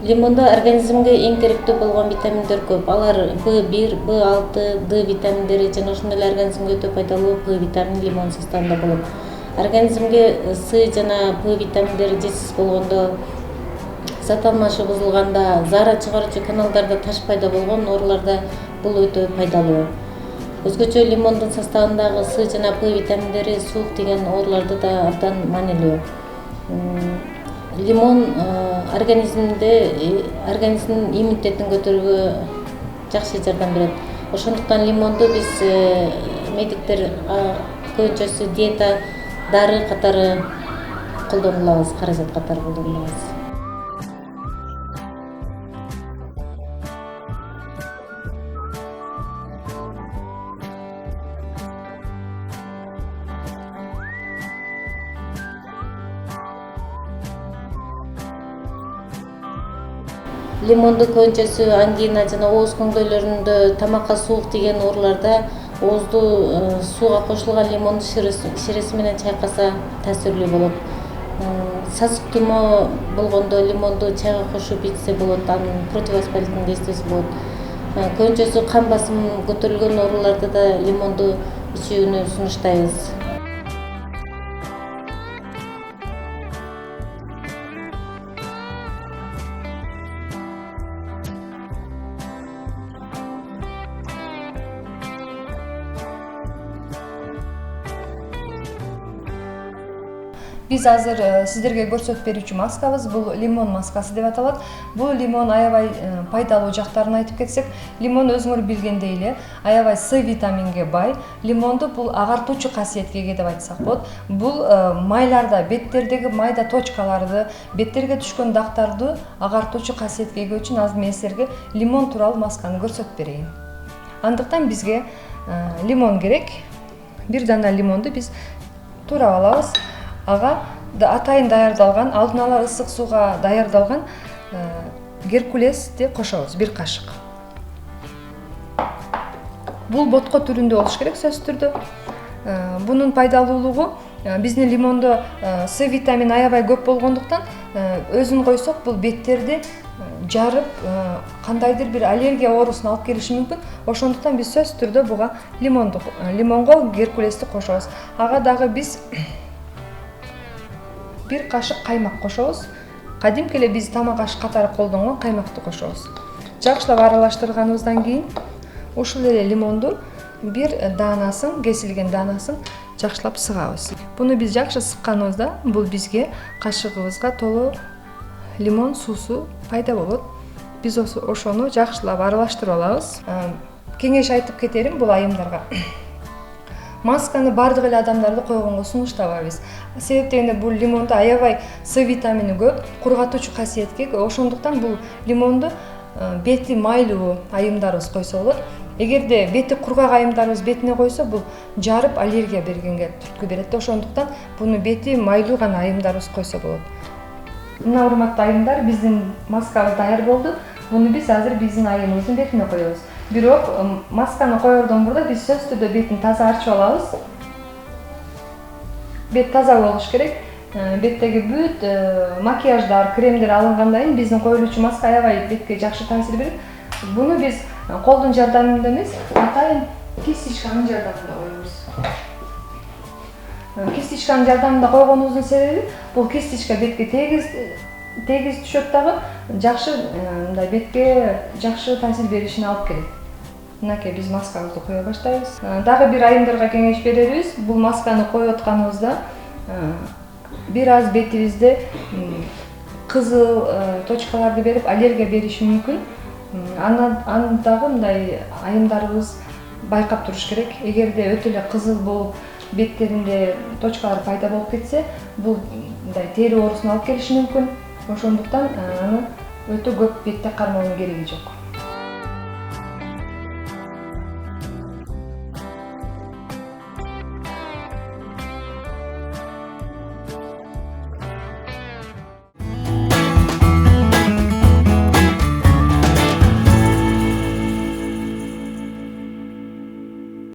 Лимонда организмге эң керектүү болгон витаминдер көп. Алар B1, B6, D витаминдери жана ошондой эле организмге өтө пайдалуу P витамини лимон составында болот. Организмге С жана P витаминдери жетишсиз болгондо, зат алмашуу бузулганда, заара чыгаруучу каналдарда таш пайда болгон ооруларда бул өтө пайдалуу. Өзгөчө лимондун составындагы С жана P витаминдери суук тиген ооруларда да абдан маанилүү. Лимон организмдин иммунитетин көтөрүүгө жакшы жардам берет. Ошондуктан лимонду биз медиктер көбүнчөсү диета, дары катары колдонулабыз, каражат катары колдонулабыз. Лимонду көбүнчөсү ангина жана ооз көңдөйлөрүндө, тамакка суук тиген ооруларда оозду сууга кошулган лимон ширеси менен чайкаса таасирлүү болот. Сасык тумоо болгондо лимонду чайга кошуп ичсе болот, анын противовоспалительный действиеси болот. Көбүнчөсү кан басымы көтөрүлгөн ооруларда да лимонду ичүүнү сунуштайбыз. Биз азыр сиздерге көрсөтүп берүүчү маскабыз бул лимон маскасы деп аталат. Бул лимон аябай пайдалуу жактарын айтып кетсек, лимон өзүңөр билгендей эле аябай С витаминге бай. Лимонду бул агартуучу касиетке ээ деп айтсак болот. Бул майларда, беттердеги майда точкаларды, беттерге түшкөн дактарды агартуучу касиетке ээ үчүн азыр мен силерге лимон тууралуу масканы көрсөтүп берейин. Андыктан бизге лимон керек. Бир дана лимонду биз туурап алабыз. Ага атайын даярдалган, алдын ала ысык сууга даярдалган геркулести кошобуз, 1 кашык. Бул ботко түрүндө болуш керек сөзсүз түрдө. Бунун пайдалуулугу биздин лимондо С витамини аябай көп болгондуктан өзүн койсок бул беттерди жарып, кандайдыр бир аллергия оорусун алып келиши мүмкүн. Ошондуктан биз сөзсүз түрдө буга лимонго геркулести кошобуз. Ага дагы биз 1 кашык каймак кошобуз. Кадимки эле биз тамак аш катары колдонгон каймакты кошобуз. Жакшылап аралаштырганыбыздан кийин ушул эле лимонду бир даанасын, кесилген даанасын жакшылап сыгабыз. Буну биз жакшы сыкканыбызда бул бизге кашыгыбызга толо лимон суусу пайда болот. Биз ошону жакшылап аралаштырып алабыз. Кеңеш айтып кетерим бул айымдарга. Масканы бардык эле адамдарды койгонго сунуштабайбыз. Себеп дегенде бул лимондо аябай С витамини көп, кургатуучу касиетке ээ. Ошондуктан бул лимонду бети майлуу айымдарыбыз койсо болот. Эгерде бети кургак айымдарыбыз бетине койсо, бул жарып аллергия бергенге түрткү берет. Ошондуктан буну бети майлуу гана айымдарыбыз койсо болот. Мына урматтуу айымдар, биздин маскабыз даяр болду. Буну биз азыр биздин айымыбыздын бетине коебуз. Бирок масканы коердон мурда биз сөзсүз түрдө бетин таза арчып алабыз. Бет таза болуш керек. Беттеги бүт макияждар, кремдер алынгандан кийин биздин коюлуучу маска аябай бетке жакшы таасир берет. Буну биз колдун жардамында эмес, атайын кистичканын жардамында коебуз. Кистичканын жардамында койгонубуздун себеби бул кистичка бетке тегиз түшөт дагы жакшы мындай бетке жакшы таасир беришине алып келет. Мынакей биз маскабызды кое баштайбыз. Дагы бир айымдарга кеңеш беребиз. Бул масканы коюп атканыбызда бир аз бетибизде кызыл точкаларды берип аллергия бериши мүмкүн. Аны дагы мындай айымдарыбыз байкап туруш керек. Эгерде өтө эле кызыл болуп беттеринде точкалар пайда болуп кетсе, бул мындай тери оорусуна алып келиши мүмкүн. Ошондуктан аны өтө көп бетте кармоонун кереги жок.